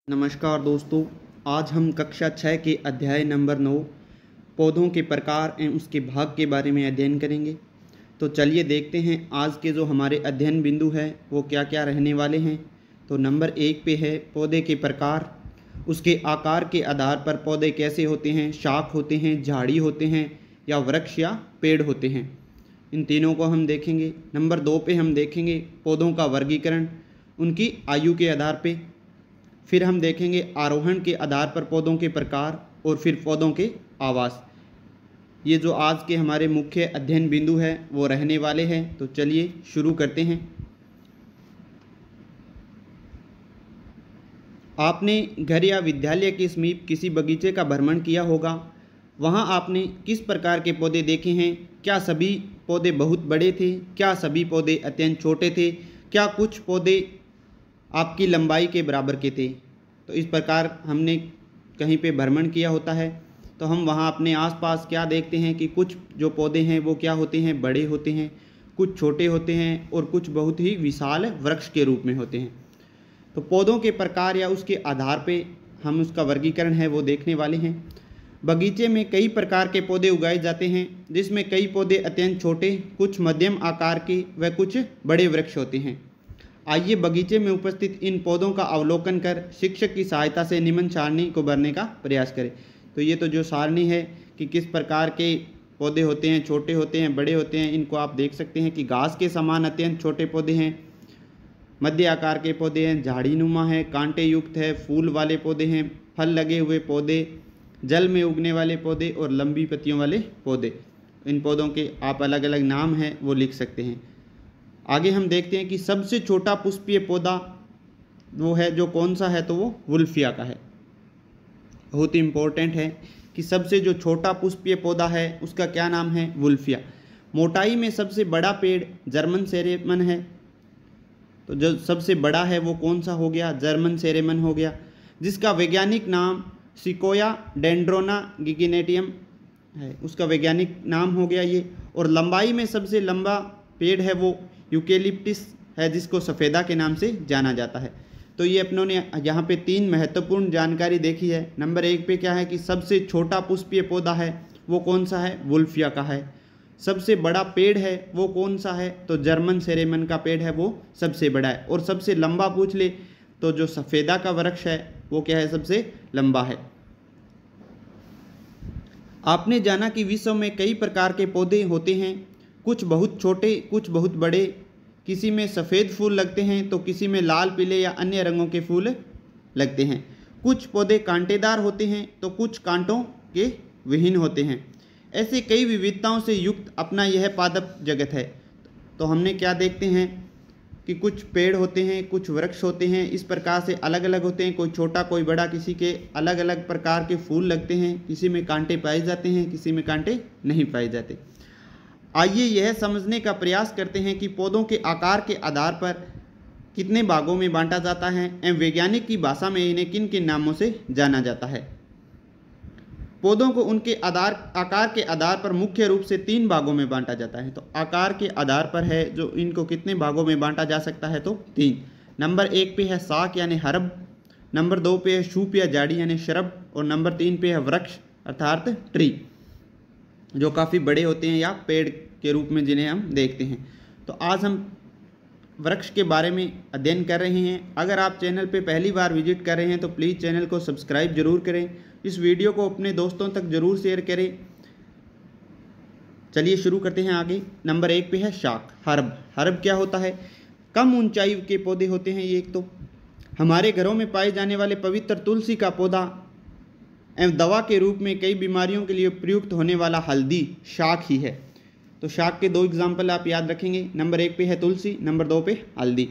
नमस्कार दोस्तों। आज हम कक्षा 6 के अध्याय नंबर 9 पौधों के प्रकार एवं उसके भाग के बारे में अध्ययन करेंगे। तो चलिए देखते हैं आज के जो हमारे अध्ययन बिंदु है वो क्या क्या रहने वाले हैं। तो नंबर 1 पे है पौधे के प्रकार। उसके आकार के आधार पर पौधे कैसे होते हैं, शाख होते हैं, झाड़ी होते हैं या वृक्ष या पेड़ होते हैं, इन तीनों को हम देखेंगे। नंबर 2 पे हम देखेंगे पौधों का वर्गीकरण उनकी आयु के आधार पे। फिर हम देखेंगे आरोहण के आधार पर पौधों के प्रकार और फिर पौधों के आवास। ये जो आज के हमारे मुख्य अध्ययन बिंदु है वो रहने वाले हैं। तो चलिए शुरू करते हैं। आपने घर या विद्यालय के समीप किसी बगीचे का भ्रमण किया होगा। वहाँ आपने किस प्रकार के पौधे देखे हैं? क्या सभी पौधे बहुत बड़े थे? क्या सभी पौधे अत्यंत छोटे थे? क्या कुछ पौधे आपकी लंबाई के बराबर के थे? तो इस प्रकार हमने कहीं पे भ्रमण किया होता है तो हम वहाँ अपने आसपास क्या देखते हैं कि कुछ जो पौधे हैं वो क्या होते हैं, बड़े होते हैं, कुछ छोटे होते हैं और कुछ बहुत ही विशाल वृक्ष के रूप में होते हैं। तो पौधों के प्रकार या उसके आधार पे हम उसका वर्गीकरण है वो देखने वाले हैं। बगीचे में कई प्रकार के पौधे उगाए जाते हैं जिसमें कई पौधे अत्यंत छोटे, कुछ मध्यम आकार के व कुछ बड़े वृक्ष होते हैं। आइए बगीचे में उपस्थित इन पौधों का अवलोकन कर शिक्षक की सहायता से निम्न सारणी को भरने का प्रयास करें। तो ये तो जो सारणी है कि किस प्रकार के पौधे होते हैं, छोटे होते हैं, बड़े होते हैं, इनको आप देख सकते हैं कि घास के समान अत्यंत छोटे पौधे हैं, मध्य आकार के पौधे हैं, झाड़ीनुमा है, कांटे युक्त है, फूल वाले पौधे हैं, फल लगे हुए पौधे, जल में उगने वाले पौधे और लंबी पत्तियों वाले पौधे। इन पौधों के आप अलग अलग नाम हैं वो लिख सकते हैं। आगे हम देखते हैं कि सबसे छोटा पुष्पीय पौधा वो है जो कौन सा है, तो वो वुल्फिया का है। बहुत इम्पोर्टेंट है कि सबसे जो छोटा पुष्पीय पौधा है उसका क्या नाम है, वुल्फिया। मोटाई में सबसे बड़ा पेड़ जर्मन सेरेमन है। तो जो सबसे बड़ा है वो कौन सा हो गया, जर्मन सेरेमन हो गया, जिसका वैज्ञानिक नाम सिकोया डेंड्रोना गिगिनेटियम है, उसका वैज्ञानिक नाम हो गया ये। और लंबाई में सबसे लंबा पेड़ है वो यूकेलिप्टिस है, जिसको सफ़ेदा के नाम से जाना जाता है। तो ये अपनों ने यहाँ पे 3 महत्वपूर्ण जानकारी देखी है। नंबर 1 पे क्या है कि सबसे छोटा पुष्पीय पौधा है वो कौन सा है, वुल्फिया का है। सबसे बड़ा पेड़ है वो कौन सा है, तो जर्मन सेरेमन का पेड़ है वो सबसे बड़ा है। और सबसे लंबा पूछ ले तो जो सफ़ेदा का वृक्ष है वो क्या है, सबसे लंबा है। आपने जाना कि विश्व में कई प्रकार के पौधे होते हैं, कुछ बहुत छोटे, कुछ बहुत बड़े। किसी में सफ़ेद फूल लगते हैं तो किसी में लाल, पीले या अन्य रंगों के फूल लगते हैं। कुछ पौधे कांटेदार होते हैं तो कुछ कांटों के विहीन होते हैं। ऐसे कई विविधताओं से युक्त अपना यह पादप जगत है। तो हमने क्या देखते हैं कि कुछ पेड़ होते हैं, कुछ वृक्ष होते हैं, इस प्रकार से अलग अलग होते हैं, कोई छोटा कोई बड़ा, किसी के अलग अलग प्रकार के फूल लगते हैं, किसी में कांटे पाए जाते हैं, किसी में कांटे नहीं पाए जाते। आइए यह समझने का प्रयास करते हैं कि पौधों के आकार के आधार पर कितने भागों में बांटा जाता है एवं वैज्ञानिक की भाषा में इन्हें किन किन नामों से जाना जाता है। पौधों को उनके आकार के आधार पर मुख्य रूप से 3 भागों में बांटा जाता है। तो आकार के आधार पर है जो इनको कितने भागों में बांटा जा सकता है, तो 3। नंबर 1 पे है शाक यानी हर्ब, नंबर 2 पे है शूप या जाड़ी यानी श्रब, और नंबर 3 पे है वृक्ष अर्थात ट्री, जो काफ़ी बड़े होते हैं या पेड़ के रूप में जिन्हें हम देखते हैं। तो आज हम वृक्ष के बारे में अध्ययन कर रहे हैं। अगर आप चैनल पे पहली बार विजिट कर रहे हैं तो प्लीज़ चैनल को सब्सक्राइब जरूर करें, इस वीडियो को अपने दोस्तों तक जरूर शेयर करें। चलिए शुरू करते हैं आगे। नंबर 1 पे है शाक, हर्ब। हर्ब क्या होता है, कम ऊंचाई के पौधे होते हैं ये। एक तो हमारे घरों में पाए जाने वाले पवित्र तुलसी का पौधा एवं दवा के रूप में कई बीमारियों के लिए प्रयुक्त होने वाला हल्दी शाक ही है। तो शाक के 2 एग्जाम्पल आप याद रखेंगे। नंबर 1 पे है तुलसी, नंबर 2 पे हल्दी।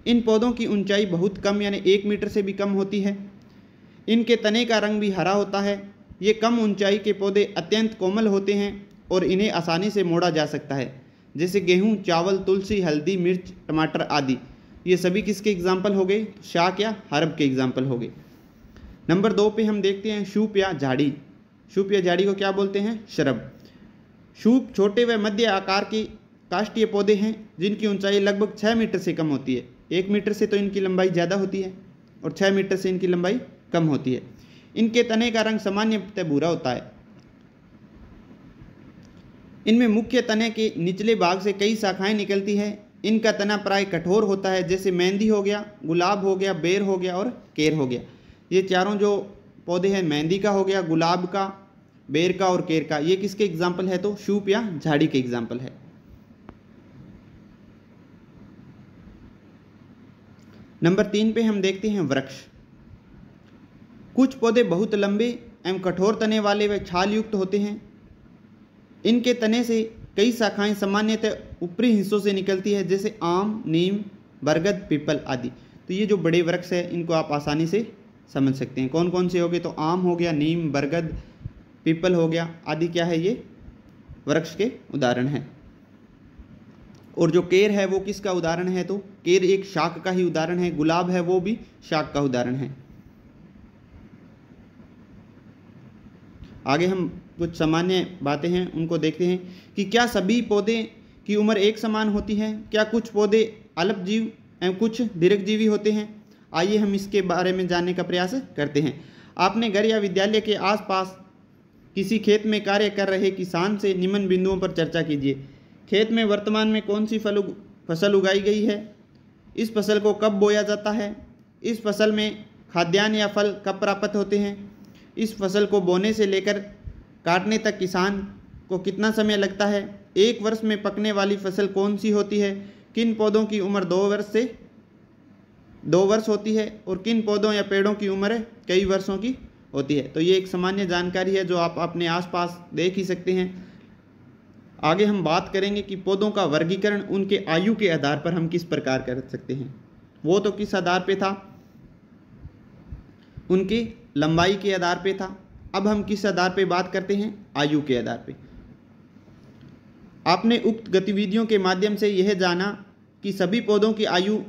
इन पौधों की ऊंचाई बहुत कम यानी 1 मीटर से भी कम होती है। इनके तने का रंग भी हरा होता है। ये कम ऊंचाई के पौधे अत्यंत कोमल होते हैं और इन्हें आसानी से मोड़ा जा सकता है, जैसे गेहूँ, चावल, तुलसी, हल्दी, मिर्च, टमाटर आदि। ये सभी किसके एग्जाम्पल हो गए, शाक या हर्ब के एग्जाम्पल हो गए। नंबर 2 पे हम देखते हैं शूप या झाड़ी। शूप या झाड़ी को क्या बोलते हैं, श्रब। शूप छोटे व मध्य आकार के काष्ठीय पौधे हैं जिनकी ऊंचाई लगभग 6 मीटर से कम होती है। 1 मीटर से तो इनकी लंबाई ज़्यादा होती है। और 6 मीटर से इनकी लंबाई कम होती है। इनके तने का रंग सामान्यतः भूरा होता है। इनमें मुख्य तने के निचले भाग से कई शाखाएं निकलती है। इनका तना प्राय कठोर होता है, जैसे मेहंदी हो गया, गुलाब हो गया, बेर हो गया और केर हो गया। ये चारों जो पौधे हैं, मेहंदी का हो गया, गुलाब का, बेर का और केर का, ये किसके एग्जाम्पल है? तो शूप या झाड़ी के एग्जाम्पल है। नंबर 3 पे हम देखते हैं वृक्ष। कुछ पौधे बहुत लंबे एवं कठोर तने वाले व छाल युक्त होते हैं। इनके तने से कई शाखाएं सामान्यतः ऊपरी हिस्सों से निकलती है, जैसे आम, नीम, बरगद, पीपल आदि। तो ये जो बड़े वृक्ष है इनको आप आसानी से समझ सकते हैं। कौन कौन से हो गए? तो आम हो गया, नीम, बरगद, पीपल हो गया आदि क्या है? ये वृक्ष के उदाहरण हैं। और जो केर है वो किसका उदाहरण है? तो केर एक शाक का ही उदाहरण है। गुलाब है वो भी शाक का उदाहरण है। आगे हम कुछ सामान्य बातें हैं उनको देखते हैं कि क्या सभी पौधे की उम्र एक समान होती है? क्या कुछ पौधे अल्पजीव एवं कुछ दीर्घजीवी होते हैं? आइए हम इसके बारे में जानने का प्रयास करते हैं। आपने घर या विद्यालय के आसपास किसी खेत में कार्य कर रहे किसान से निम्न बिंदुओं पर चर्चा कीजिए। खेत में वर्तमान में कौन सी फसल उगाई गई है? इस फसल को कब बोया जाता है? इस फसल में खाद्यान्न या फल कब प्राप्त होते हैं? इस फसल को बोने से लेकर काटने तक किसान को कितना समय लगता है? एक वर्ष में पकने वाली फसल कौन सी होती है? किन पौधों की उम्र 2 वर्ष होती है और किन पौधों या पेड़ों की उम्र कई वर्षों की होती है? तो ये एक सामान्य जानकारी है जो आप अपने आसपास देख ही सकते हैं। आगे हम बात करेंगे कि पौधों का वर्गीकरण उनके आयु के आधार पर हम किस प्रकार कर सकते हैं। वो तो किस आधार पे था? उनकी लंबाई के आधार पे था। अब हम किस आधार पे बात करते हैं? आयु के आधार पे। आपने उक्त गतिविधियों के माध्यम से यह जाना कि सभी पौधों की आयु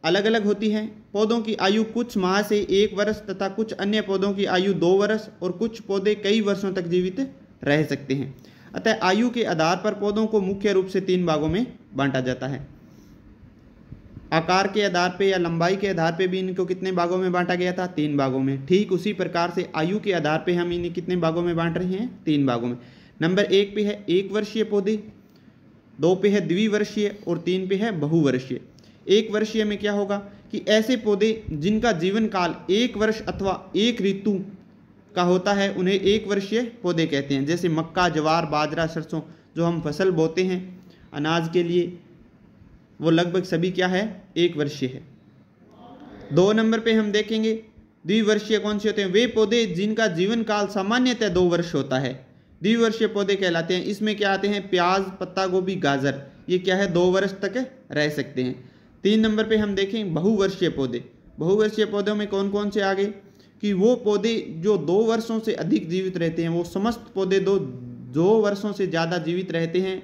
अलग अलग होती है। पौधों की आयु कुछ माह से 1 वर्ष तथा कुछ अन्य पौधों की आयु 2 वर्ष और कुछ पौधे कई वर्षों तक जीवित रह सकते हैं। अतः आयु के आधार पर पौधों को मुख्य रूप से 3 भागों में बांटा जाता है। आकार के आधार पे या लंबाई के आधार पे भी इनको कितने भागों में बांटा गया था? 3 भागों में। ठीक उसी प्रकार से आयु के आधार पे हम इन्हें कितने भागों में बांट रहे हैं? 3 भागों में। नंबर 1 पे है 1 वर्षीय पौधे, 2 पे है द्विवर्षीय और 3 पे है बहुवर्षीय। 1 वर्षीय में क्या होगा कि ऐसे पौधे जिनका जीवन काल 1 वर्ष अथवा 1 ऋतु का होता है उन्हें 1 वर्षीय पौधे कहते हैं। जैसे मक्का, ज्वार, बाजरा, सरसों जो हम फसल बोते हैं अनाज के लिए, वो लगभग सभी क्या है? 1 वर्षीय है। 2 नंबर पे हम देखेंगे द्विवर्षीय कौन से होते हैं? वे पौधे जिनका जीवन काल सामान्यतः 2 वर्ष होता है, द्विवर्षीय पौधे कहलाते हैं। इसमें क्या आते हैं? प्याज, पत्ता गोभी, गाजर, ये क्या है? 2 वर्ष तक रह सकते हैं। 3 नंबर पे हम देखें बहुवर्षीय पौधे। बहुवर्षीय पौधों में कौन कौन से आगे कि वो पौधे जो 2 वर्षों से अधिक जीवित रहते हैं, वो समस्त पौधे 2 वर्षों से ज़्यादा जीवित रहते हैं।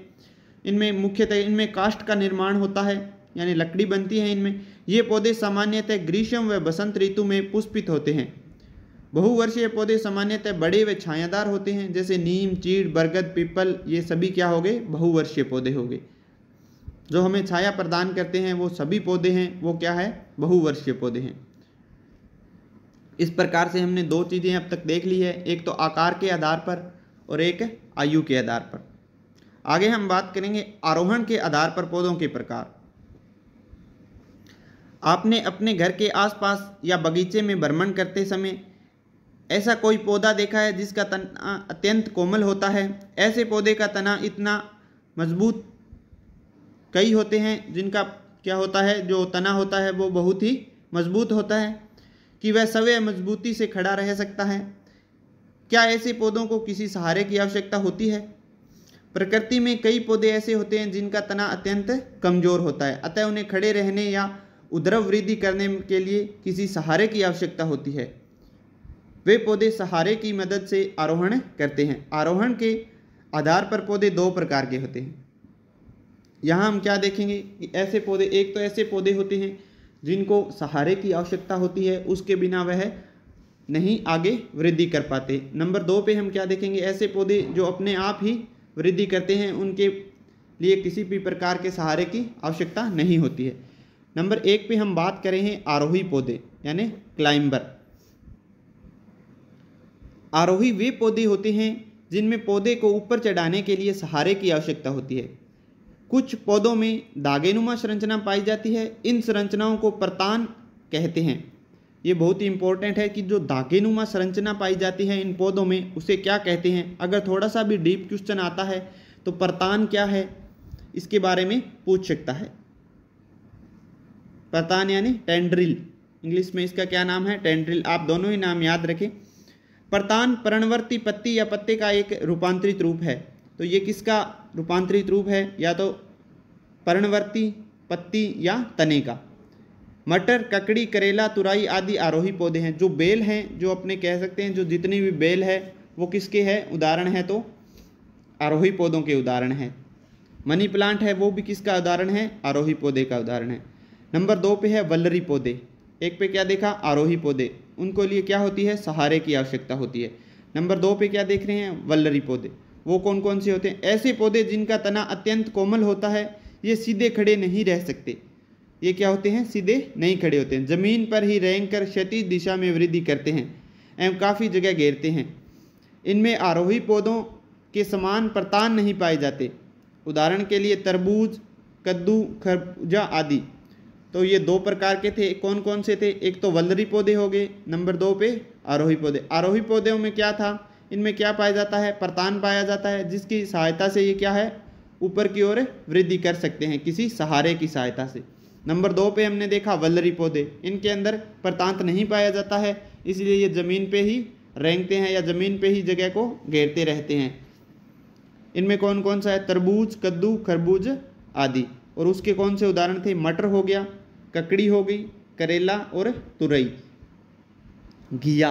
इनमें मुख्यतः इनमें काष्ठ का निर्माण होता है, यानी लकड़ी बनती है इनमें। ये पौधे सामान्यतः ग्रीष्म व बसंत ऋतु में पुष्पित होते हैं। बहुवर्षीय पौधे सामान्यतः बड़े व छायादार होते हैं, जैसे नीम, चीड़, बरगद, पीपल, ये सभी क्या हो गए? बहुवर्षीय पौधे हो गए। जो हमें छाया प्रदान करते हैं वो सभी पौधे हैं, वो क्या है? बहुवर्षीय पौधे हैं। इस प्रकार से हमने 2 चीज़ें अब तक देख ली है, एक तो आकार के आधार पर और एक आयु के आधार पर। आगे हम बात करेंगे आरोहण के आधार पर पौधों के प्रकार। आपने अपने घर के आसपास या बगीचे में भ्रमण करते समय ऐसा कोई पौधा देखा है जिसका तना अत्यंत कोमल होता है? ऐसे पौधे का तना इतना मजबूत कई होते हैं जिनका क्या होता है? जो तना होता है वो बहुत ही मजबूत होता है कि वह सवय मजबूती से खड़ा रह सकता है। क्या ऐसे पौधों को किसी सहारे की आवश्यकता होती है? प्रकृति में कई पौधे ऐसे होते हैं जिनका तना अत्यंत कमजोर होता है, अतः उन्हें खड़े रहने या उद्रव वृद्धि करने के लिए किसी सहारे की आवश्यकता होती है। वे पौधे सहारे की मदद से आरोहण करते हैं। आरोहण के आधार पर पौधे 2 प्रकार के होते हैं। यहाँ हम क्या देखेंगे कि ऐसे पौधे, एक तो ऐसे पौधे होते हैं जिनको सहारे की आवश्यकता होती है, उसके बिना वह नहीं आगे वृद्धि कर पाते। नंबर 2 पे हम क्या देखेंगे? ऐसे पौधे जो अपने आप ही वृद्धि करते हैं, उनके लिए किसी भी प्रकार के सहारे की आवश्यकता नहीं होती है। नंबर 1 पे हम बात करें हैं आरोही पौधे यानी क्लाइंबर। आरोही वे पौधे होते हैं जिनमें पौधे को ऊपर चढ़ाने के लिए सहारे की आवश्यकता होती है। कुछ पौधों में दागेनुमा संरचना पाई जाती है। इन संरचनाओं को परतान कहते हैं। ये बहुत ही इंपॉर्टेंट है कि जो दागेनुमा संरचना पाई जाती है इन पौधों में उसे क्या कहते हैं। अगर थोड़ा सा भी डीप क्वेश्चन आता है तो परतान क्या है इसके बारे में पूछ सकता है। परतान यानी टेंड्रिल, इंग्लिश में इसका क्या नाम है, टेंड्रिल। आप दोनों ही नाम याद रखें। परतान पर्णवर्ती पत्ती या पत्ते का एक रूपांतरित रूप है। तो ये किसका रूपांतरित रूप है, या तो पर्णवर्ती पत्ती या तने का। मटर, ककड़ी, करेला, तुरई आदि आरोही पौधे हैं। जो बेल हैं, जो अपने कह सकते हैं जो जितनी भी बेल है वो किसके है, उदाहरण है, तो आरोही पौधों के उदाहरण है। मनी प्लांट है वो भी किसका उदाहरण है, आरोही पौधे का उदाहरण है। नंबर 2 पे है वल्लरी पौधे। एक पे क्या देखा, आरोही पौधे, उनको लिए क्या होती है, सहारे की आवश्यकता होती है। नंबर 2 पे क्या देख रहे हैं, वल्लरी पौधे। वो कौन कौन से होते हैं, ऐसे पौधे जिनका तना अत्यंत कोमल होता है। ये सीधे खड़े नहीं रह सकते। ये क्या होते हैं, सीधे नहीं खड़े होते हैं, जमीन पर ही रेंग कर क्षैतिज दिशा में वृद्धि करते हैं एवं काफ़ी जगह घेरते हैं। इनमें आरोही पौधों के समान परतान नहीं पाए जाते। उदाहरण के लिए तरबूज, कद्दू, खरबूजा आदि। तो ये 2 प्रकार के थे। कौन कौन से थे, एक तो वल्लरी पौधे हो गए, नंबर 2 पे आरोही पौधे। आरोही पौधों में क्या था, इनमें क्या पाया जाता है, परतान पाया जाता है, जिसकी सहायता से ये क्या है, ऊपर की ओर वृद्धि कर सकते हैं किसी सहारे की सहायता से। नंबर 2 पे हमने देखा वल्लरी पौधे, इनके अंदर परतांत नहीं पाया जाता है, इसलिए ये ज़मीन पे ही रेंगते हैं या ज़मीन पे ही जगह को घेरते रहते हैं। इनमें कौन कौन सा है, तरबूज, कद्दू, खरबूज आदि। और उसके कौन से उदाहरण थे, मटर हो गया, ककड़ी हो गई, करेला और तुरई, घिया।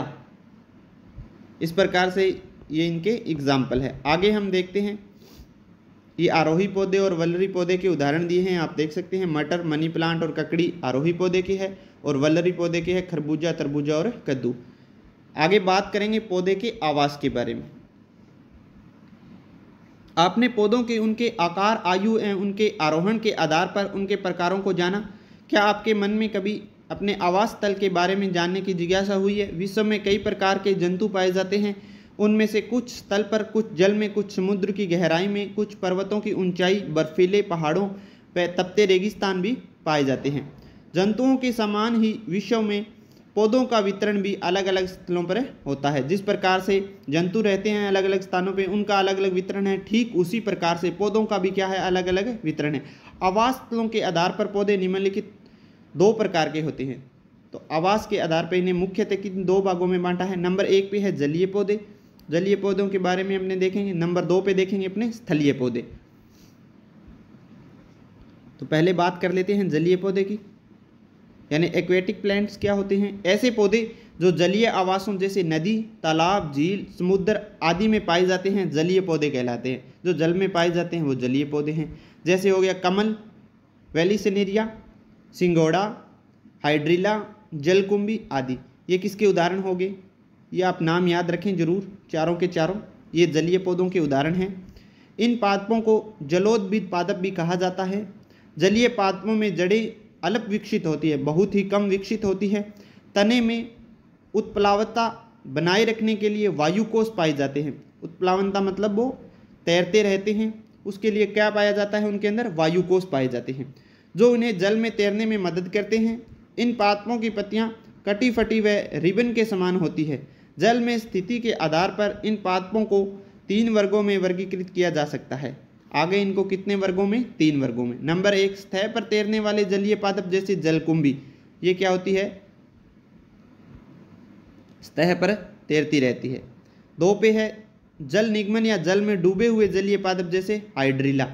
इस प्रकार से ये इनके एग्जाम्पल है। आगे हम देखते हैं, ये आरोही पौधे और वल्लरी पौधे के उदाहरण दिए हैं, आप देख सकते हैं। मटर, मनी प्लांट और ककड़ी आरोही पौधे के है और वल्लरी पौधे के है खरबूजा, तरबूजा और कद्दू। आगे बात करेंगे पौधे के आवास के बारे में। आपने पौधों के उनके आकार, आयु एवं उनके आरोहण के आधार पर उनके प्रकारों को जाना। क्या आपके मन में कभी अपने आवास स्थल के बारे में जानने की जिज्ञासा हुई है। विश्व में कई प्रकार के जंतु पाए जाते हैं। उनमें से कुछ स्थल पर, कुछ जल में, कुछ समुद्र की गहराई में, कुछ पर्वतों की ऊंचाई, बर्फीले पहाड़ों व तपते रेगिस्तान भी पाए जाते हैं। जंतुओं के समान ही विश्व में पौधों का वितरण भी अलग अलग स्थलों पर होता है। जिस प्रकार से जंतु रहते हैं अलग अलग स्थानों पे, उनका अलग अलग वितरण है, ठीक उसी प्रकार से पौधों का भी क्या है, अलग अलग वितरण है। आवास स्थलों के आधार पर पौधे निम्नलिखित 2 प्रकार के होते हैं। तो आवास के आधार पर इन्हें मुख्यतः किन 2 भागों में बांटा है। नंबर 1 पे है जलीय पौधे। जलीय पौधों के बारे में हमने देखेंगे। नंबर 2 पे देखेंगे अपने स्थलीय पौधे। तो पहले बात कर लेते हैं जलीय पौधे की, यानी एक्वेटिक प्लांट्स क्या होते हैं। ऐसे पौधे जो जलीय आवासों जैसे नदी, तालाब, झील, समुद्र आदि में पाए जाते हैं जलीय पौधे कहलाते हैं। जो जल में पाए जाते हैं वो जलीय पौधे हैं। जैसे हो गया कमल, वेलिसिनेरिया, सिंगोड़ा, हाइड्रिला, जलकुंभी आदि। ये किसके उदाहरण हो गए, ये आप नाम याद रखें जरूर, चारों के चारों ये जलीय पौधों के उदाहरण हैं। इन पादपों को जलोद्भिद पादप भी कहा जाता है। जलीय पादपों में जड़ें अल्प विकसित होती है, बहुत ही कम विकसित होती है। तने में उत्प्लावनता बनाए रखने के लिए वायुकोश पाए जाते हैं। उत्प्लावनता मतलब वो तैरते रहते हैं, उसके लिए क्या पाया जाता है, उनके अंदर वायुकोश पाए जाते हैं जो उन्हें जल में तैरने में मदद करते हैं। इन पादपों की पत्तियां कटी फटी व रिबन के समान होती है। जल में स्थिति के आधार पर इन पादपों को 3 वर्गों में वर्गीकृत किया जा सकता है। आगे इनको कितने वर्गों में, 3 वर्गों में। नंबर 1 सतह पर तैरने वाले जलीय पादप जैसे जलकुंभी। ये क्या होती है, सतह पर तैरती रहती है। 2 पे है जल निगमन या जल में डूबे हुए जलीय पादप जैसे हाइड्रिला।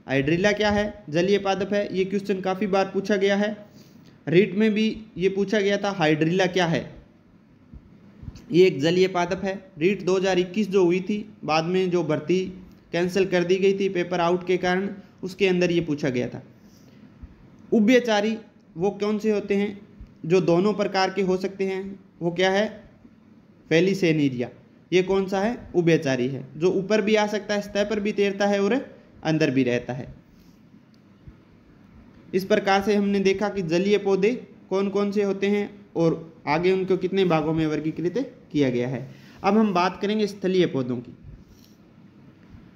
हाइड्रिला क्या है, जलीय पादप है। ये क्वेश्चन काफ़ी बार पूछा गया है, रीट में भी ये पूछा गया था, हाइड्रिला क्या है। ये एक जलीय पादप है। रीट 2021 जो हुई थी, बाद में जो भर्ती कैंसिल कर दी गई थी पेपर आउट के कारण, उसके अंदर ये पूछा गया था। उभयचारी वो कौन से होते हैं, जो दोनों प्रकार के हो सकते हैं, वो क्या है, फेलिसेनेरिया। ये कौन सा है, उभयचारी है, जो ऊपर भी आ सकता है, सतह पर भी तैरता है और अंदर भी रहता है। इस प्रकार से हमने देखा कि जलीय पौधे कौन कौन से होते हैं और आगे उनको कितने भागों में वर्गीकृत किया गया है। अब हम बात करेंगे स्थलीय पौधों की।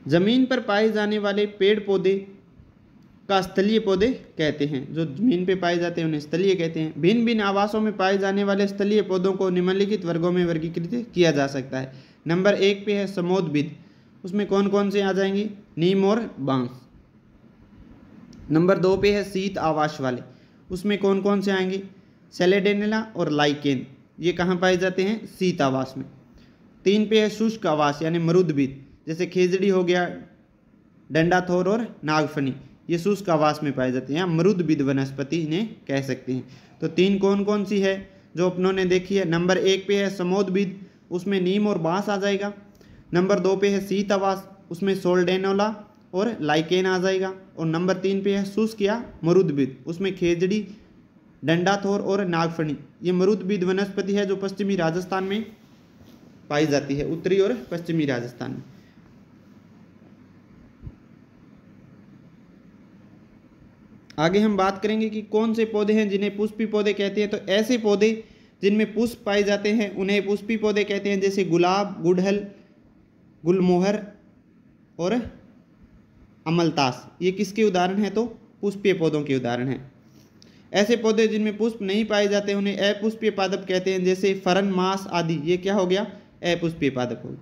जमीन पर पाए जाने वाले पेड़ पौधे का स्थलीय पौधे कहते हैं। जो जमीन पे पाए जाते हैं उन्हें स्थलीय कहते हैं। भिन्न भिन्न आवासों में पाए जाने वाले स्थलीय पौधों को निम्नलिखित वर्गों में वर्गीकृत किया जा सकता है। नंबर 1 पे है समोद्भिद, उसमें कौन कौन से आ जाएंगे? नीम और बांस। नंबर 2 पे है शीत आवास वाले, उसमें कौन कौन से आएंगे? सेलेडेनेला और लाइकेन, ये कहाँ पाए जाते हैं? शीत आवास में। 3 पे है शुष्क आवास यानी मरुद्भिद, जैसे खेजड़ी हो गया, डंडाथोर और नागफनी, ये शुष्क आवास में पाए जाते हैं या मरुद्भिद वनस्पति इन्हें कह सकते हैं। तो 3 कौन कौन सी है जो अपनों ने देखी है? नंबर 1 पे है समोद्भिद, उसमें नीम और बांस आ जाएगा। नंबर 2 पे है शीत आवास, उसमें सोल्डेनोला और लाइकेन आ जाएगा। और नंबर 3 पे है शुष्क या मरुद्भिद, उसमें खेजड़ी, डंडाथोर और नागफनी, ये मरुद्भिद वनस्पति है जो पश्चिमी राजस्थान में पाई जाती है, उत्तरी और पश्चिमी राजस्थान में। आगे हम बात करेंगे कि कौन से पौधे हैं जिन्हें पुष्पी पौधे कहते हैं। तो ऐसे पौधे जिनमें पुष्प पाए जाते हैं उन्हें पुष्पी पौधे कहते हैं, जैसे गुलाब, गुड़हल, गुलमोहर और अमलतास, ये किसके उदाहरण हैं? तो पुष्पीय पौधों के उदाहरण हैं। ऐसे पौधे जिनमें पुष्प नहीं पाए जाते उन्हें अपुष्पीय पादप कहते हैं, जैसे फरन, मास आदि, ये क्या हो गया? अपुष्पीय पादप हो गया।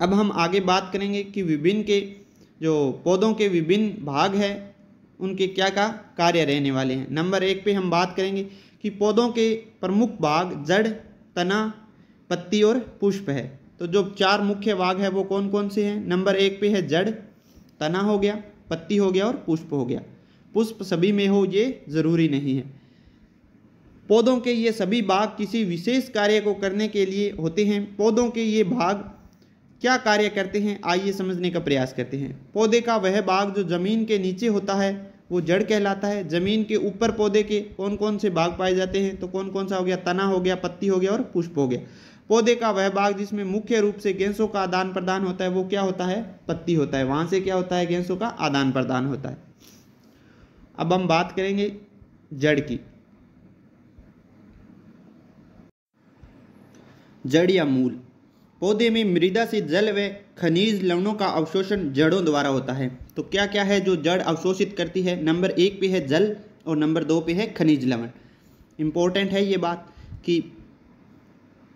अब हम आगे बात करेंगे कि विभिन्न के जो पौधों के विभिन्न भाग हैं उनके क्या क्या कार्य रहने वाले हैं। नंबर 1 पे हम बात करेंगे कि पौधों के प्रमुख भाग जड़, तना, पत्ती और पुष्प है। तो जो 4 मुख्य भाग है वो कौन कौन से हैं? नंबर 1 पे है जड़, तना हो गया, पत्ती हो गया और पुष्प हो गया। पुष्प सभी में हो ये ज़रूरी नहीं है। पौधों के ये सभी भाग किसी विशेष कार्य को करने के लिए होते हैं। पौधों के ये भाग क्या कार्य करते हैं, आइए समझने का प्रयास करते हैं। पौधे का वह भाग जो जमीन के नीचे होता है वो जड़ कहलाता है। जमीन के ऊपर पौधे के कौन कौन से भाग पाए जाते हैं? तो कौन कौन सा हो गया? तना हो गया, पत्ती हो गया और पुष्प हो गया। पौधे का वह भाग जिसमें मुख्य रूप से गैसों का आदान प्रदान होता है वो क्या होता है? पत्ती होता है। वहाँ से क्या होता है? गैसों का आदान प्रदान होता है। अब हम बात करेंगे जड़ की। जड़ या मूल। पौधे में मृदा से जल व खनिज लवणों का अवशोषण जड़ों द्वारा होता है। तो क्या क्या है जो जड़ अवशोषित करती है? नंबर 1 पे है जल और नंबर 2 पे है खनिज लवण। इम्पोर्टेंट है ये बात कि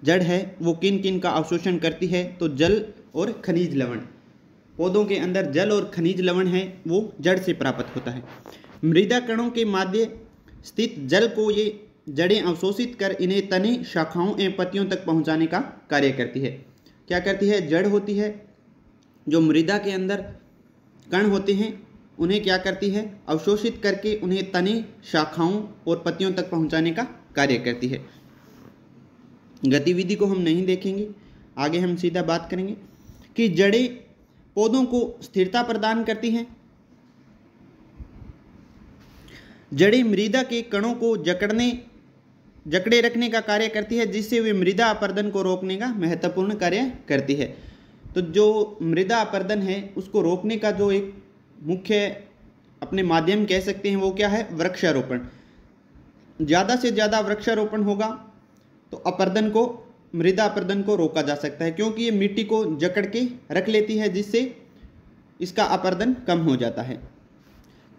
जड़ है वो किन किन का अवशोषण करती है। तो जल और खनिज लवण, पौधों के अंदर जल और खनिज लवण है वो जड़ से प्राप्त होता है। मृदा कणों के माध्य स्थित जल को ये जड़ें अवशोषित कर इन्हें तने, शाखाओं एवं पत्तियों तक पहुंचाने का कार्य करती है। क्या करती है? जड़ होती है जो मृदा के अंदर कण होते हैं उन्हें क्या करती है? अवशोषित करके उन्हें तने, शाखाओं और पत्तियों तक पहुंचाने का कार्य करती है। गतिविधि को हम नहीं देखेंगे, आगे हम सीधा बात करेंगे कि जड़ें पौधों को स्थिरता प्रदान करती हैं। जड़ें मृदा के कणों को जकड़े रखने का कार्य करती है, जिससे वे मृदा अपरदन को रोकने का महत्वपूर्ण कार्य करती है। तो जो मृदा अपरदन है उसको रोकने का जो एक मुख्य अपने माध्यम कह सकते हैं वो क्या है? वृक्षारोपण। ज़्यादा से ज़्यादा वृक्षारोपण होगा तो मृदा अपरदन को रोका जा सकता है, क्योंकि ये मिट्टी को जकड़ के रख लेती है जिससे इसका अपरदन कम हो जाता है।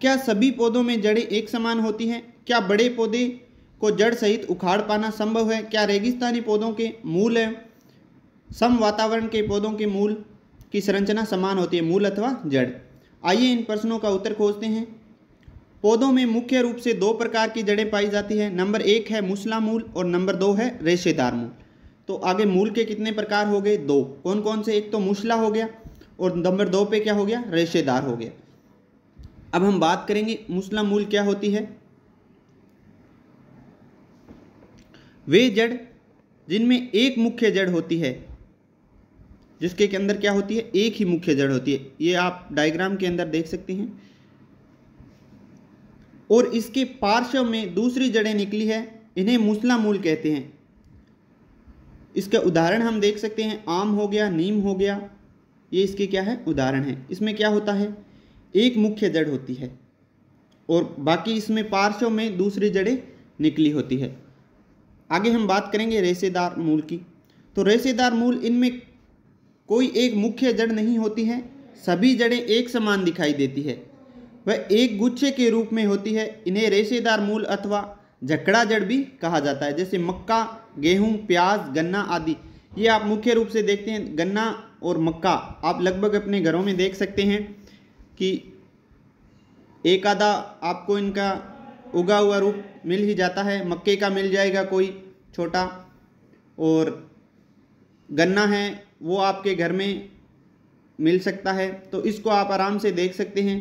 क्या सभी पौधों में जड़ें एक समान होती हैं? क्या बड़े पौधे को जड़ सहित उखाड़ पाना संभव है? क्या रेगिस्तानी पौधों के मूल सम वातावरण के पौधों के मूल की संरचना समान होती है, मूल अथवा जड़? आइए इन प्रश्नों का उत्तर खोजते हैं। पौधों में मुख्य रूप से 2 प्रकार की जड़ें पाई जाती है। नंबर 1 है मूसला मूल और नंबर 2 है रेशेदार मूल। तो आगे मूल के कितने प्रकार हो गए? 2। कौन कौन से? एक तो मूसला हो गया और नंबर 2 पे क्या हो गया? रेशेदार हो गया। अब हम बात करेंगे मूसला मूल क्या होती है। वे जड़ जिनमें एक मुख्य जड़ होती है, जिसके के अंदर क्या होती है? एक ही मुख्य जड़ होती है। ये आप डायग्राम के अंदर देख सकते हैं। और इसके पार्श्व में दूसरी जड़ें निकली है, इन्हें मूसला मूल कहते हैं। इसका उदाहरण हम देख सकते हैं, आम हो गया, नीम हो गया, ये इसके क्या है? उदाहरण है। इसमें क्या होता है? एक मुख्य जड़ होती है और बाकी इसमें पार्श्व में दूसरी जड़ें निकली होती है। आगे हम बात करेंगे रेशेदार मूल की। तो रेशेदार मूल, इनमें कोई एक मुख्य जड़ नहीं होती है, सभी जड़ें एक समान दिखाई देती है, वह एक गुच्छे के रूप में होती है। इन्हें रेशेदार मूल अथवा जकड़ा जड़ भी कहा जाता है। जैसे मक्का, गेहूं, प्याज, गन्ना आदि, ये आप मुख्य रूप से देखते हैं। गन्ना और मक्का आप लगभग अपने घरों में देख सकते हैं कि एक आधा आपको इनका उगा हुआ रूप मिल ही जाता है। मक्के का मिल जाएगा कोई छोटा, और गन्ना है वो आपके घर में मिल सकता है। तो इसको आप आराम से देख सकते हैं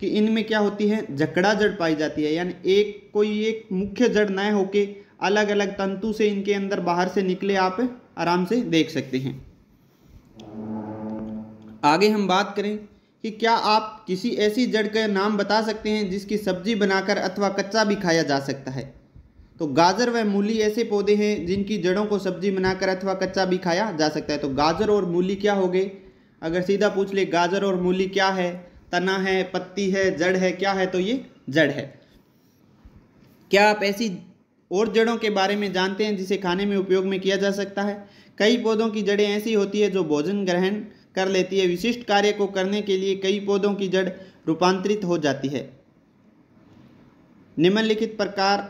कि इनमें क्या होती है, जकड़ा जड़ पाई जाती है, यानी एक मुख्य जड़ न होके अलग अलग तंतु से इनके अंदर बाहर से निकले आप आराम से देख सकते हैं। आगे हम बात करें कि क्या आप किसी ऐसी जड़ का नाम बता सकते हैं जिसकी सब्जी बनाकर अथवा कच्चा भी खाया जा सकता है। तो गाजर व मूली ऐसे पौधे हैं जिनकी जड़ों को सब्जी बनाकर अथवा कच्चा भी खाया जा सकता है। तो गाजर और मूली क्या हो गए, अगर सीधा पूछ ले गाजर और मूली क्या है, तना है, पत्ती है, जड़ है, क्या है, तो ये जड़ है। क्या आप ऐसी और जड़ों के बारे में जानते हैं जिसे खाने में उपयोग में किया जा सकता है। कई पौधों की जड़ें ऐसी होती है जो भोजन ग्रहण कर लेती है। विशिष्ट कार्य को करने के लिए कई पौधों की जड़ रूपांतरित हो जाती है। निम्नलिखित प्रकार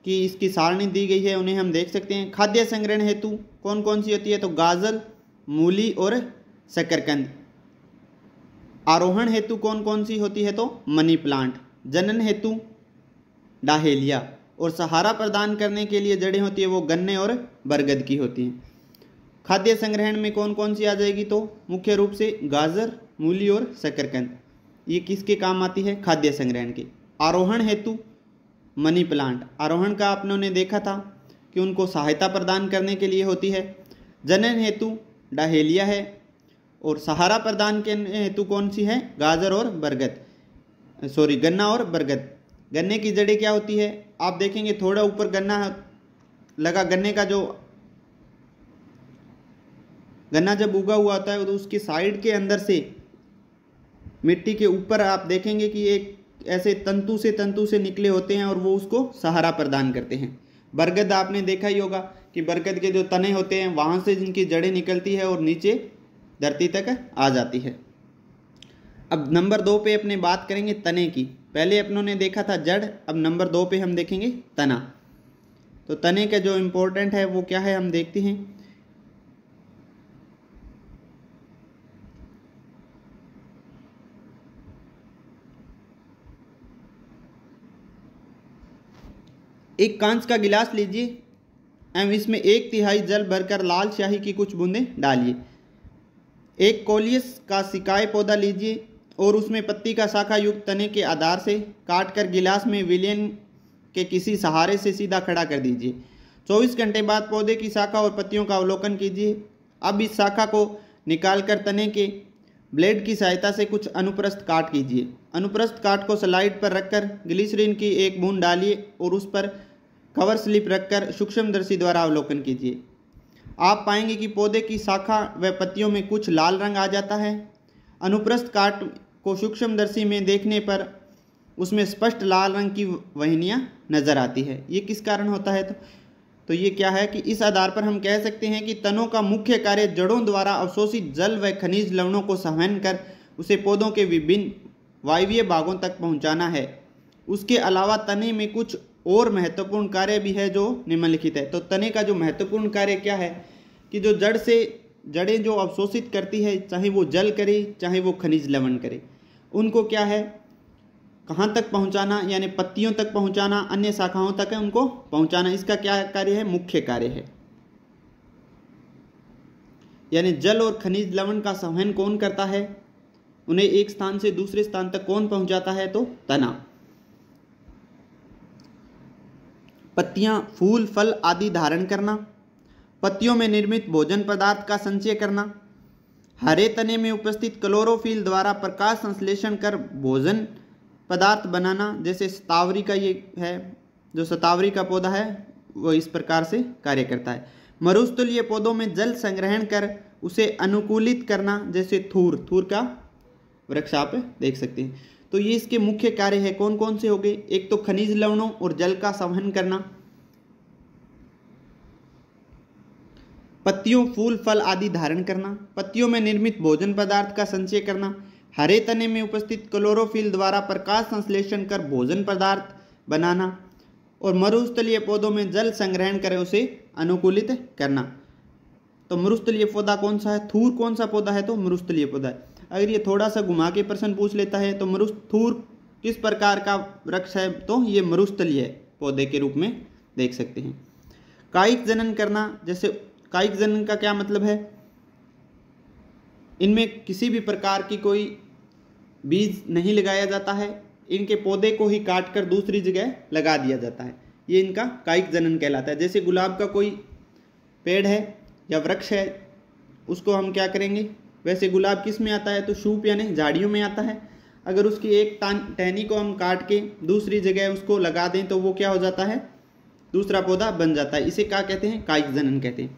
की इसकी सारणी दी गई है, उन्हें हम देख सकते हैं। खाद्य संग्रहण हेतु कौन कौन सी होती है, तो गाजर, मूली और शकरकंद। आरोहण हेतु कौन कौन सी होती है, तो मनी प्लांट। जनन हेतु डाहेलिया, और सहारा प्रदान करने के लिए जड़ें होती है वो गन्ने और बरगद की होती हैं। खाद्य संग्रहण में कौन कौन सी आ जाएगी, तो मुख्य रूप से गाजर, मूली और शकरकंद, ये किसके काम आती है, खाद्य संग्रहण के। आरोहण हेतु मनी प्लांट, आरोहण का आपने देखा था कि उनको सहायता प्रदान करने के लिए होती है। जनन हेतु डाहेलिया है, और सहारा प्रदान के हेतु कौन सी है, गाजर और बरगद, गन्ना और बरगद। गन्ने की जड़ें क्या होती है, आप देखेंगे थोड़ा ऊपर गन्ना लगा, गन्ना जब उगा हुआ होता है तो उसकी साइड के अंदर से मिट्टी के ऊपर आप देखेंगे कि एक ऐसे तंतु से निकले होते हैं और वो उसको सहारा प्रदान करते हैं। बरगद आपने देखा ही होगा कि बरगद के जो तने होते हैं वहाँ से जिनकी जड़ें निकलती है और नीचे धरती तक आ जाती है। अब नंबर 2 पे अपने बात करेंगे तने की। पहले अपनों ने देखा था जड़, अब नंबर 2 पे हम देखेंगे तना। तो तने का जो इम्पोर्टेंट है वो क्या है, हम देखते हैं। एक कांच का गिलास लीजिए एवं इसमें 1/3 जल भरकर लाल स्याही की कुछ बूंदें डालिए। एक कोलियस का सिकाई पौधा लीजिए और उसमें पत्ती का शाखा युक्त तने के आधार से काटकर गिलास में विलयन के किसी सहारे से सीधा खड़ा कर दीजिए। 24 घंटे बाद पौधे की शाखा और पत्तियों का अवलोकन कीजिए। अब इस शाखा को निकालकर तने के ब्लेड की सहायता से कुछ अनुप्रस्थ काट कीजिए। अनुप्रस्थ काट को स्लाइड पर रखकर ग्लिसरीन की एक बूंद डालिए और उस पर कवर स्लिप रखकर सूक्ष्मदर्शी द्वारा अवलोकन कीजिए। आप पाएंगे कि पौधे की शाखा व पत्तियों में कुछ लाल रंग आ जाता है। अनुप्रस्थ काट को सूक्ष्मदर्शी में देखने पर उसमें स्पष्ट लाल रंग की वहनियाँ नजर आती है। ये किस कारण होता है, तो ये क्या है कि इस आधार पर हम कह सकते हैं कि तनों का मुख्य कार्य जड़ों द्वारा अवशोषित जल व खनिज लवणों को संवहन कर उसे पौधों के विभिन्न वायवीय भागों तक पहुंचाना है। उसके अलावा तने में कुछ और महत्वपूर्ण कार्य भी है जो निम्नलिखित है। तो तने का जो महत्वपूर्ण कार्य क्या है कि जो जड़ से जड़ें जो अवशोषित करती है, चाहे वो जल करे चाहे वो खनिज लवण करे, उनको क्या है कहाँ तक पहुँचाना, यानी पत्तियों तक पहुँचाना, अन्य शाखाओं तक है उनको पहुँचाना। इसका क्या कार्य है, मुख्य कार्य है। यानी जल और खनिज लवण का संवहन कौन करता है, उन्हें एक स्थान से दूसरे स्थान तक कौन पहुँचाता है, तो तना। पत्तियां, फूल, फल आदि धारण करना, पत्तियों में निर्मित भोजन पदार्थ का संचय करना, हरे तने में उपस्थित क्लोरोफिल द्वारा प्रकाश संश्लेषण कर भोजन पदार्थ बनाना। जैसे शतावरी का ये है, जो शतावरी का पौधा है वो इस प्रकार से कार्य करता है। मरुस्थलीय पौधों में जल संग्रहण कर उसे अनुकूलित करना, जैसे थूर का वृक्ष आप देख सकते हैं। तो ये इसके मुख्य कार्य है, कौन कौन से हो गए? एक तो खनिज लवणों और जल का संवहन करना, पत्तियों, फूल, फल आदि धारण करना, पत्तियों में निर्मित भोजन पदार्थ का संचय करना, हरे तने में उपस्थित क्लोरोफिल द्वारा प्रकाश संश्लेषण कर भोजन पदार्थ बनाना, और मरुस्थलीय पौधों में जल संग्रहण कर उसे अनुकूलित करना। तो मरुस्थलीय पौधा कौन सा है? थूर कौन सा पौधा है? तो मरुस्थलीय पौधा है। अगर ये थोड़ा सा घुमा के प्रश्न पूछ लेता है तो थूर किस प्रकार का वृक्ष है? तो ये मरुस्थलीय पौधे के रूप में देख सकते हैं। कायिक जनन करना, जैसे कायिक जनन का क्या मतलब है? इनमें किसी भी प्रकार की कोई बीज नहीं लगाया जाता है, इनके पौधे को ही काट कर दूसरी जगह लगा दिया जाता है, ये इनका कायिक जनन कहलाता है। जैसे गुलाब का कोई पेड़ है या वृक्ष है, उसको हम क्या करेंगे? वैसे गुलाब किस में आता है? तो शूप यानी झाड़ियों में आता है। अगर उसकी एक टहनी को हम काट के दूसरी जगह उसको लगा दें तो वो क्या हो जाता है? दूसरा पौधा बन जाता है। इसे क्या कहते हैं? कायिक जनन कहते हैं।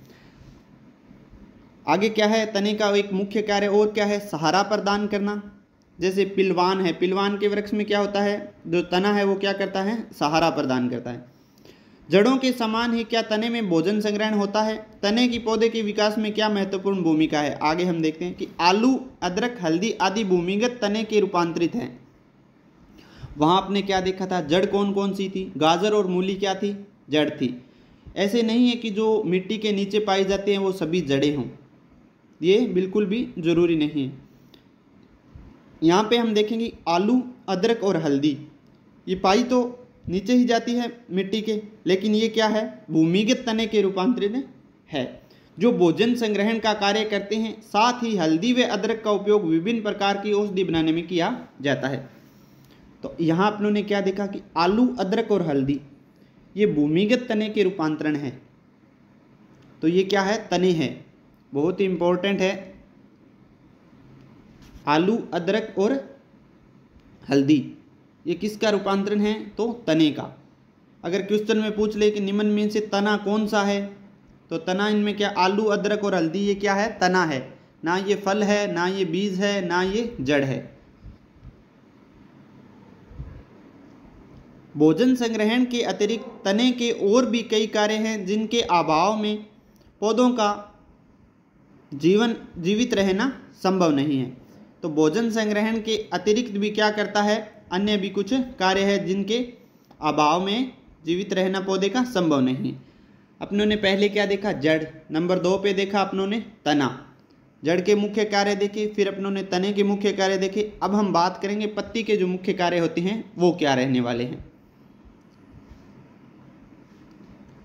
आगे क्या है? तने का एक मुख्य कार्य और क्या है? सहारा प्रदान करना। जैसे पिलवान है, पिलवान के वृक्ष में क्या होता है? जो तना है वो क्या करता है? सहारा प्रदान करता है। जड़ों के समान ही क्या तने में भोजन संग्रहण होता है? तने की पौधे के विकास में क्या महत्वपूर्ण भूमिका है? आगे हम देखते हैं कि आलू, अदरक, हल्दी आदि भूमिगत तने के रूपांतरित हैं। वहाँ आपने क्या देखा था? जड़ कौन कौन सी थी? गाजर और मूली क्या थी? जड़ थी। ऐसे नहीं है कि जो मिट्टी के नीचे पाई जाते हैं वो सभी जड़ें हों, ये बिल्कुल भी जरूरी नहीं है। यहाँ पे हम देखेंगे आलू, अदरक और हल्दी, ये पाई तो नीचे ही जाती है मिट्टी के, लेकिन ये क्या है? भूमिगत तने के रूपांतरित है, जो भोजन संग्रहण का कार्य करते हैं। साथ ही हल्दी व अदरक का उपयोग विभिन्न प्रकार की औषधि बनाने में किया जाता है। तो यहाँ आप लोगों ने क्या देखा कि आलू, अदरक और हल्दी ये भूमिगत तने के रूपांतरण है। तो ये क्या है? तने हैं, बहुत ही इंपॉर्टेंट है। आलू, अदरक और हल्दी ये किसका रूपांतरण है? तो तने का। अगर क्वेश्चन में पूछ ले कि निम्न में से तना कौन सा है, तो तना इनमें क्या? आलू, अदरक और हल्दी ये क्या है? तना है। ना ये फल है, ना ये बीज है, ना ये जड़ है। भोजन संग्रहण के अतिरिक्त तने के और भी कई कार्य हैं जिनके अभाव में पौधों का जीवित रहना संभव नहीं है। तो भोजन संग्रहण के अतिरिक्त भी क्या करता है? अन्य भी कुछ कार्य है जिनके अभाव में जीवित रहना पौधे का संभव नहीं है। अपनों ने पहले क्या देखा? जड़। नंबर 2 पे देखा अपनों ने तना। जड़ के मुख्य कार्य देखे, फिर अपनों ने तने के मुख्य कार्य देखे। अब हम बात करेंगे पत्ती के जो मुख्य कार्य होते हैं वो क्या रहने वाले हैं।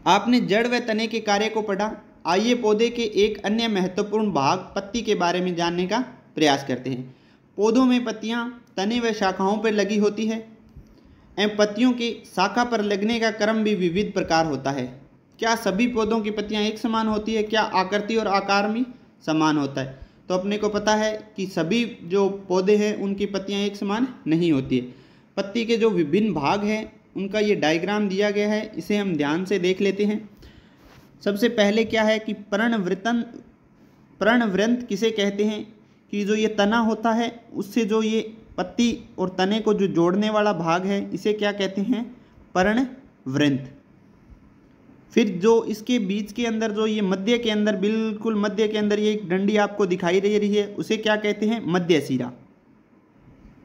आपने जड़ व तने के कार्य को पढ़ा। आइए पौधे के एक अन्य महत्वपूर्ण भाग पत्ती के बारे में जानने का प्रयास करते हैं। पौधों में पत्तियां तने व शाखाओं पर लगी होती है एवं पत्तियों की शाखा पर लगने का क्रम भी विविध प्रकार होता है। क्या सभी पौधों की पत्तियां एक समान होती है? क्या आकृति और आकार में समान होता है? तो अपने को पता है कि सभी जो पौधे हैं उनकी पत्तियां एक समान नहीं होती है। पत्ती के जो विभिन्न भाग हैं उनका ये डायग्राम दिया गया है, इसे हम ध्यान से देख लेते हैं। सबसे पहले क्या है कि पर्णवृंत किसे कहते हैं? कि जो ये तना होता है उससे जो ये पत्ती और तने को जो जोड़ने वाला भाग है इसे क्या कहते हैं? पर्णवृंत। फिर जो इसके बीच के अंदर जो ये मध्य के अंदर, बिल्कुल मध्य के अंदर ये एक डंडी आपको दिखाई दे रही है उसे क्या कहते हैं? मध्यशिरा।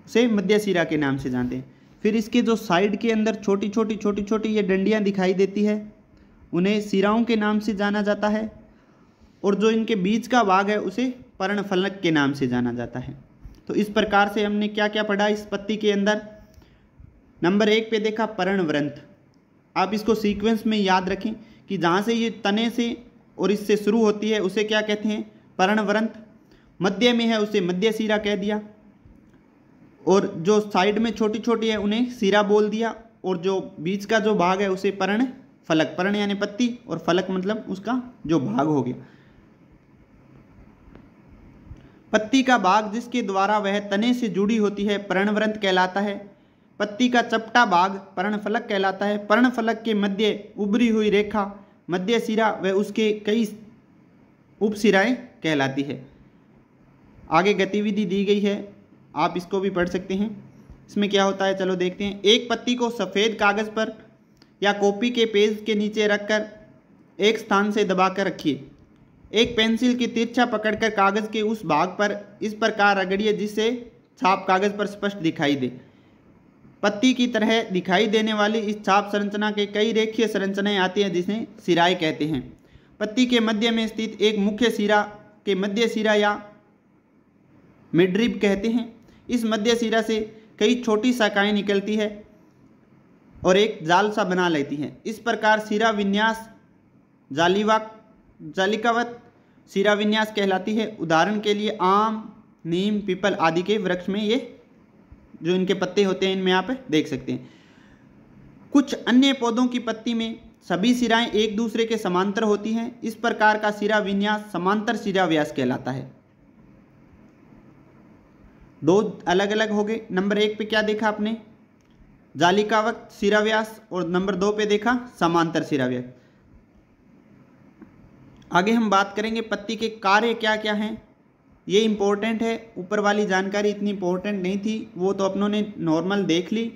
उसे मध्यशिरा के नाम से जानते हैं। फिर इसके जो साइड के अंदर छोटी छोटी ये डंडियाँ दिखाई देती है उन्हें शिराओं के नाम से जाना जाता है। और जो इनके बीच का भाग है उसे पर्णफलक के नाम से जाना जाता है। तो इस प्रकार से हमने क्या क्या पढ़ा इस पत्ती के अंदर। नंबर 1 पे देखा पर्णवृंत। आप इसको सीक्वेंस में याद रखें कि जहाँ से ये तने से और इससे शुरू होती है उसे क्या कहते हैं? पर्णवृंत। मध्य में है उसे मध्यशिरा कह दिया, और जो साइड में छोटी छोटी है उन्हें शिरा बोल दिया, और जो बीच का जो भाग है उसे पर्णफलक। पर्ण यानी पत्ती और फलक मतलब उसका जो भाग हो गया। पत्ती का भाग जिसके द्वारा वह तने से जुड़ी होती है पर्णवृंत कहलाता है। पत्ती का चपटा भाग पर्णफलक कहलाता है। पर्णफलक के मध्य उभरी हुई रेखा मध्यशिरा व उसके कई उपशिराएं कहलाती है। आगे गतिविधि दी गई है आप इसको भी पढ़ सकते हैं। इसमें क्या होता है चलो देखते हैं। एक पत्ती को सफ़ेद कागज़ पर या कॉपी के पेज के नीचे रखकर एक स्थान से दबाकर रखिए। एक पेंसिल की तिरछा पकड़कर कागज़ के उस भाग पर इस प्रकार रगड़िए जिससे छाप कागज़ पर स्पष्ट दिखाई दे। पत्ती की तरह दिखाई देने वाली इस छाप संरचना के कई रेखीय संरचनाएं आती हैं जिन्हें सिराएं कहते हैं। पत्ती के मध्य में स्थित एक मुख्य सिरा के मध्य सिरा या मिडरिब कहते हैं। इस मध्य सिरा से कई छोटी शाखाएं निकलती है और एक जाल सा बना लेती हैं। इस प्रकार सिरा विन्यास जालिकावत सिरा विन्यास कहलाती है। उदाहरण के लिए आम, नीम, पीपल आदि के वृक्ष में ये जो इनके पत्ते होते हैं इनमें आप देख सकते हैं। कुछ अन्य पौधों की पत्ती में सभी सिराएं एक दूसरे के समांतर होती हैं। इस प्रकार का सिरा विन्यास समांतर सिरा व्यास कहलाता है। दो अलग अलग हो गए। नंबर 1 पे क्या देखा आपने, जालिकावत सिरा व्यास, और नंबर 2 पे देखा समांतर सिरा व्यास। आगे हम बात करेंगे पत्ती के कार्य क्या क्या हैं, ये इम्पोर्टेंट है। ऊपर वाली जानकारी इतनी इम्पोर्टेंट नहीं थी, वो तो अपनों ने नॉर्मल देख ली।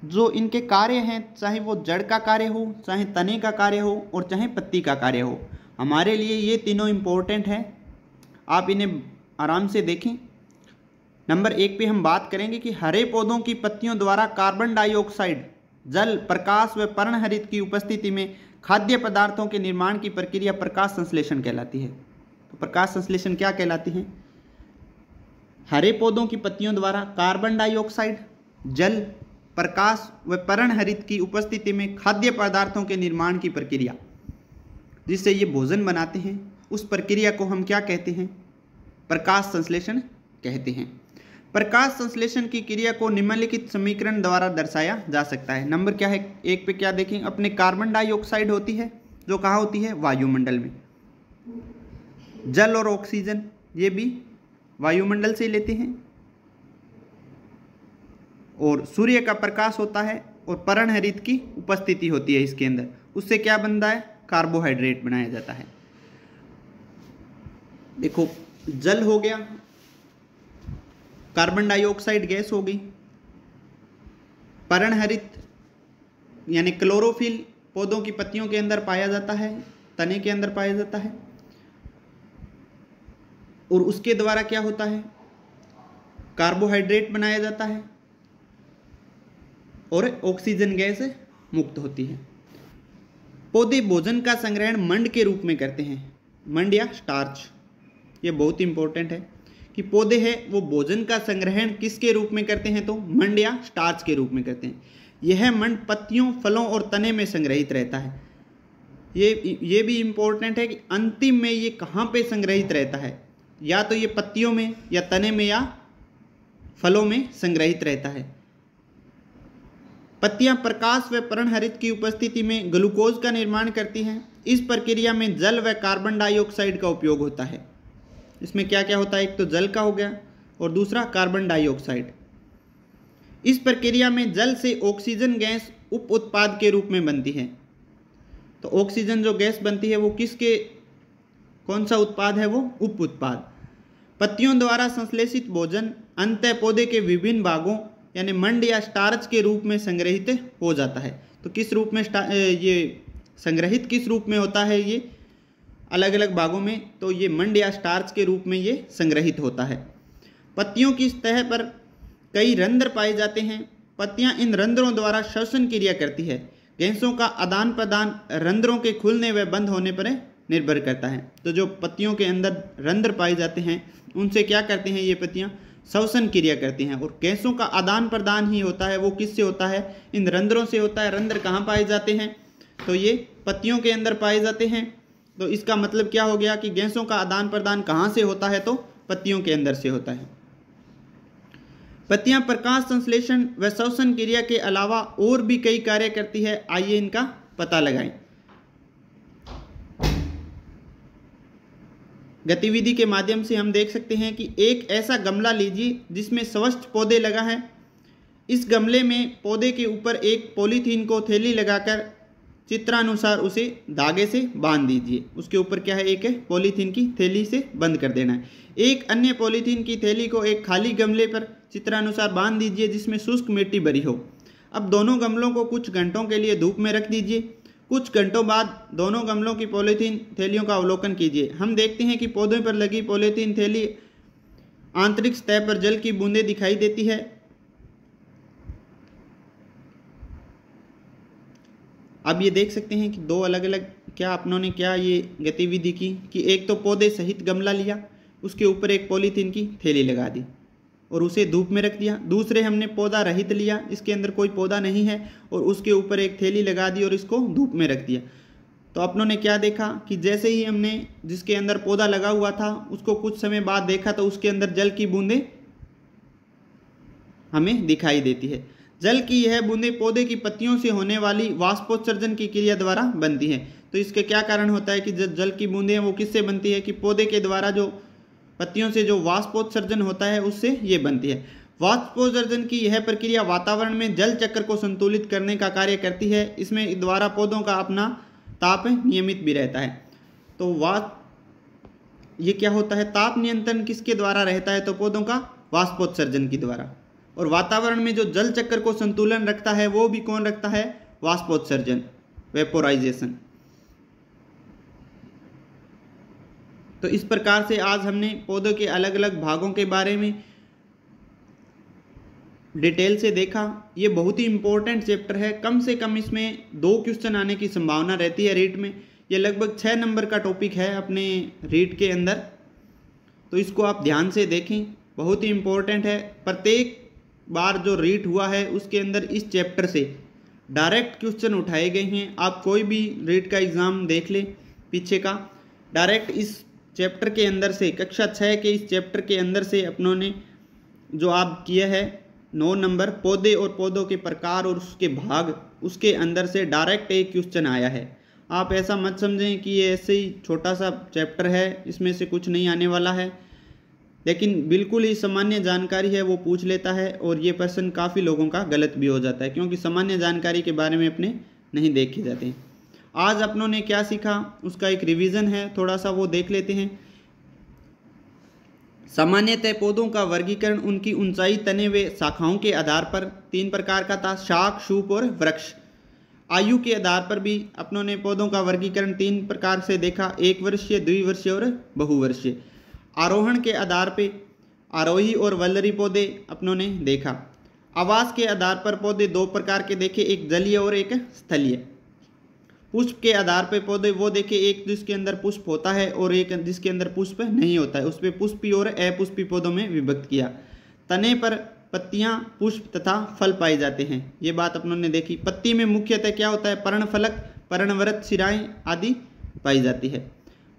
जो इनके कार्य हैं, चाहे वो जड़ का कार्य हो, चाहे तने का कार्य हो और चाहे पत्ती का कार्य हो, हमारे लिए ये तीनों इम्पोर्टेंट हैं। आप इन्हें आराम से देखें। नंबर 1 पे हम बात करेंगे कि हरे पौधों की पत्तियों द्वारा कार्बन डाइऑक्साइड, जल, प्रकाश व पर्णहरित की उपस्थिति में खाद्य पदार्थों के निर्माण की प्रक्रिया प्रकाश संश्लेषण कहलाती है। तो प्रकाश संश्लेषण क्या कहलाती है? हरे पौधों की पत्तियों द्वारा कार्बन डाइऑक्साइड, जल, प्रकाश व पर्णहरित की उपस्थिति में खाद्य पदार्थों के निर्माण की प्रक्रिया, जिससे ये भोजन बनाते हैं, उस प्रक्रिया को हम क्या कहते हैं? प्रकाश संश्लेषण कहते हैं। प्रकाश संश्लेषण की क्रिया को निम्नलिखित समीकरण द्वारा दर्शाया जा सकता है। नंबर क्या है 1 पे क्या देखें, अपने कार्बन डाइऑक्साइड होती है जो कहाँ होती है? वायुमंडल में। जल और ऑक्सीजन ये भी वायुमंडल से लेते हैं। और सूर्य का प्रकाश होता है और पर्णहरित की उपस्थिति होती है इसके अंदर, उससे क्या बनता है? कार्बोहाइड्रेट बनाया जाता है। देखो, जल हो गया, कार्बन डाइऑक्साइड गैस हो गई, पर्णहरित यानी क्लोरोफिल पौधों की पत्तियों के अंदर पाया जाता है, तने के अंदर पाया जाता है, और उसके द्वारा क्या होता है? कार्बोहाइड्रेट बनाया जाता है और ऑक्सीजन गैस मुक्त होती है। पौधे भोजन का संग्रहण मंड के रूप में करते हैं, मंड या स्टार्च। ये बहुत इंपॉर्टेंट है कि पौधे हैं वो भोजन का संग्रहण किसके रूप में करते हैं? तो मंड या स्टार्च के रूप में करते हैं। यह मंड पत्तियों, फलों और तने में संग्रहित रहता है। ये भी इम्पोर्टेंट है कि अंतिम में ये कहाँ पे संग्रहित रहता है? या तो ये पत्तियों में या तने में या फलों में संग्रहित रहता है। पत्तियां प्रकाश व पर्णहरित की उपस्थिति में ग्लूकोज का निर्माण करती हैं। इस प्रक्रिया में जल व कार्बन डाइऑक्साइड का उपयोग होता है। इसमें क्या क्या होता है? एक तो जल का हो गया और दूसरा कार्बन डाइऑक्साइड। इस प्रक्रिया में जल से ऑक्सीजन गैस उप उत्पाद के रूप में बनती है। तो ऑक्सीजन जो गैस बनती है वो किसके, कौन सा उत्पाद है? वो उप उत्पाद। पत्तियों द्वारा संश्लेषित भोजन अंतः पौधे के विभिन्न भागों यानी मंड या स्टार्च के रूप में संग्रहित हो जाता है। तो किस रूप में ये संग्रहित किस रूप में होता है? ये अलग अलग भागों में, तो ये मंड या स्टार्च के रूप में ये संग्रहित होता है। पत्तियों की सतह पर कई रंध्र पाए जाते हैं। पत्तियां इन रंध्रों द्वारा श्वसन क्रिया करती है। गैसों का आदान प्रदान रंध्रों के खुलने व बंद होने पर निर्भर करता है। तो जो पत्तियों के अंदर रंध्र पाए जाते हैं उनसे क्या करते हैं? ये पत्तियां श्वसन क्रिया करती हैं। और गैसों का आदान प्रदान ही होता है वो किससे होता है? इन रंध्रों से होता है। रंध्र कहाँ पाए जाते हैं? तो ये पत्तियों के अंदर पाए जाते हैं। तो इसका मतलब क्या हो गया कि गैसों का आदान प्रदान कहाँ से होता है? तो पत्तियों के अंदर से होता है। पत्तियां प्रकाश संश्लेषण व श्वसन क्रिया के अलावा और भी कई कार्य करती है। आइए इनका पता लगाएं। गतिविधि के माध्यम से हम देख सकते हैं कि एक ऐसा गमला लीजिए जिसमें स्वस्थ पौधे लगा है। इस गमले में पौधे के ऊपर एक पॉलीथीन को थैली लगाकर चित्रानुसार उसे धागे से बांध दीजिए। उसके ऊपर क्या है, एक है पॉलीथीन की थैली से बंद कर देना है। एक अन्य पॉलीथीन की थैली को एक खाली गमले पर चित्रानुसार बांध दीजिए जिसमें शुष्क मिट्टी भरी हो। अब दोनों गमलों को कुछ घंटों के लिए धूप में रख दीजिए। कुछ घंटों बाद दोनों गमलों की पॉलीथीन थैलियों का अवलोकन कीजिए। हम देखते हैं कि पौधों पर लगी पॉलीथीन थैली आंतरिक सतह पर जल की बूंदें दिखाई देती है। अब ये देख सकते हैं कि दो अलग अलग क्या अपनों ने क्या ये गतिविधि की कि एक तो पौधे सहित गमला लिया, उसके ऊपर एक पॉलीथीन की थैली लगा दी और उसे धूप में रख दिया। दूसरे हमने पौधा रहित लिया, इसके अंदर कोई पौधा नहीं है, और उसके ऊपर एक थैली लगा दी और इसको धूप में रख दिया। तो अपनों ने क्या देखा कि जैसे ही हमने जिसके अंदर पौधा लगा हुआ था उसको कुछ समय बाद देखा तो उसके अंदर जल की बूंदें हमें दिखाई देती है। जल की यह बूंदें पौधे की पत्तियों से होने वाली वाष्पोत्सर्जन की क्रिया द्वारा बनती हैं। तो इसके क्या कारण होता है कि जल की बूंदें हैं वो किससे बनती है कि पौधे के द्वारा जो पत्तियों से जो वाष्पोत्सर्जन होता है उससे ये बनती है। वाष्पोत्सर्जन की यह प्रक्रिया वातावरण में जल चक्र को संतुलित करने का कार्य करती है। इसमें द्वारा पौधों का अपना ताप नियमित भी रहता है। तो ये क्या होता है, ताप नियंत्रण किसके द्वारा रहता है, तो पौधों का वाष्पोत्सर्जन के द्वारा। और वातावरण में जो जल चक्र को संतुलन रखता है वो भी कौन रखता है, वाष्पोत्सर्जन, वेपोराइजेशन। तो इस प्रकार से आज हमने पौधों के अलग अलग भागों के बारे में डिटेल से देखा। ये बहुत ही इंपॉर्टेंट चैप्टर है, कम से कम इसमें 2 क्वेश्चन आने की संभावना रहती है रीट में। ये लगभग 6 नंबर का टॉपिक है अपने रीट के अंदर, तो इसको आप ध्यान से देखें, बहुत ही इंपॉर्टेंट है। प्रत्येक बार जो रीट हुआ है उसके अंदर इस चैप्टर से डायरेक्ट क्वेश्चन उठाए गए हैं। आप कोई भी रीट का एग्ज़ाम देख लें पीछे का, डायरेक्ट इस चैप्टर के अंदर से, कक्षा 6 के इस चैप्टर के अंदर से अपनों ने जो आप किया है 9 नंबर पौधे और पौधों के प्रकार और उसके भाग, उसके अंदर से डायरेक्ट एक क्वेश्चन आया है। आप ऐसा मत समझें कि ये ऐसे ही छोटा सा चैप्टर है, इसमें से कुछ नहीं आने वाला है, लेकिन बिल्कुल ही सामान्य जानकारी है वो पूछ लेता है। और ये प्रश्न काफ़ी लोगों का गलत भी हो जाता है क्योंकि सामान्य जानकारी के बारे में अपने नहीं देखे जाते हैं। आज अपनों ने क्या सीखा उसका एक रिवीजन है, थोड़ा सा वो देख लेते हैं। सामान्यतः पौधों का वर्गीकरण उनकी ऊंचाई, तने व शाखाओं के आधार पर 3 प्रकार का था, शाख, शूप और वृक्ष। आयु के आधार पर भी अपनों ने पौधों का वर्गीकरण 3 प्रकार से देखा, 1 वर्षीय, द्विवर्षीय और बहुवर्षीय। आरोहण के आधार पर आरोही और वल्लरी पौधे अपनों ने देखा। आवास के आधार पर पौधे 2 प्रकार के देखे, एक जलीय और एक स्थलीय। पुष्प के आधार पर पौधे वो देखे, एक जिसके अंदर पुष्प होता है और एक जिसके अंदर पुष्प नहीं होता है, उस पर पुष्पी और अपुष्पी पौधों में विभक्त किया। तने पर पत्तियां, पुष्प तथा फल पाए जाते हैं, ये बात अपनों ने देखी। पत्ती में मुख्यतः क्या होता है, पर्णफलक, पर्णवृत्त, शिराएं आदि पाई जाती है।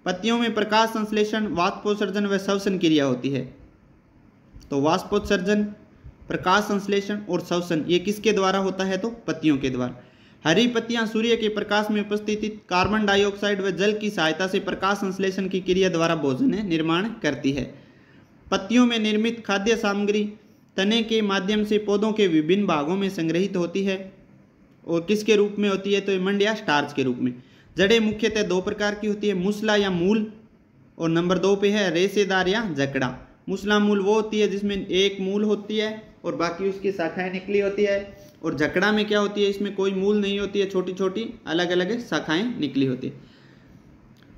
पत्तियों में प्रकाश संश्लेषण, वाष्पोत्सर्जन व श्वसन क्रिया होती है। तो वाष्पोत्सर्जन, प्रकाश संश्लेषण और श्वसन ये किसके द्वारा होता है, तो पत्तियों के द्वारा। हरी पत्तियां सूर्य के प्रकाश में उपस्थित कार्बन डाइऑक्साइड व जल की सहायता से प्रकाश संश्लेषण की क्रिया द्वारा भोजन निर्माण करती है। पत्तियों में निर्मित खाद्य सामग्री तने के माध्यम से पौधों के विभिन्न भागों में संग्रहित होती है और किसके रूप में होती है, तो मंड या स्टार्च के रूप में। जड़ें मुख्यतः 2 प्रकार की होती है, मूसला या मूल, और नंबर 2 पे है रेशेदार या जकड़ा। मूसला मूल वो होती है जिसमें एक मूल होती है और बाकी उसकी शाखाएं निकली होती है, और जकड़ा में क्या होती है, इसमें कोई मूल नहीं होती है, छोटी छोटी अलग अलग शाखाएं निकली होती है।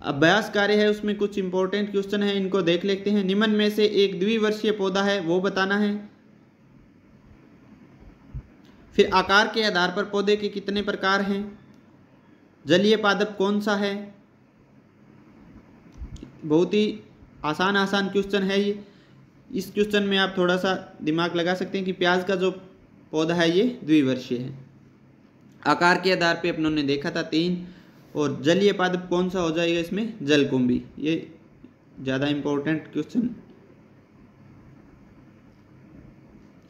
अभ्यास कार्य है, उसमें कुछ इंपॉर्टेंट क्वेश्चन है, इनको देख लेते हैं। निम्न में से एक द्विवर्षीय पौधा है वो बताना है। फिर आकार के आधार पर पौधे के कितने प्रकार हैं, जलीय पादप कौन सा है। बहुत ही आसान क्वेश्चन है ये। इस क्वेश्चन में आप थोड़ा सा दिमाग लगा सकते हैं कि प्याज का जो पौधा है ये द्विवर्षीय है। आकार के आधार पे अपनों ने देखा था 3, और जलीय पादप कौन सा हो जाएगा इसमें, जलकुंभी। ये ज़्यादा इम्पोर्टेंट क्वेश्चन।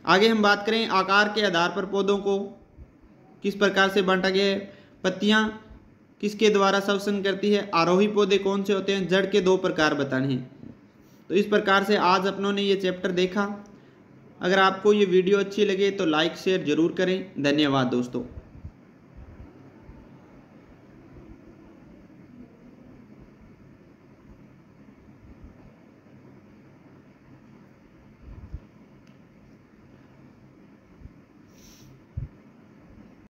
आगे हम बात करें आकार के आधार पर पौधों को किस प्रकार से बांटा गया है। पत्तियां किसके द्वारा श्वसन करती है, आरोही पौधे कौन से होते हैं, जड़ के 2 प्रकार बताने हैं। तो इस प्रकार से आज अपनों ने ये चैप्टर देखा। अगर आपको ये वीडियो अच्छी लगे तो लाइक शेयर जरूर करें। धन्यवाद दोस्तों।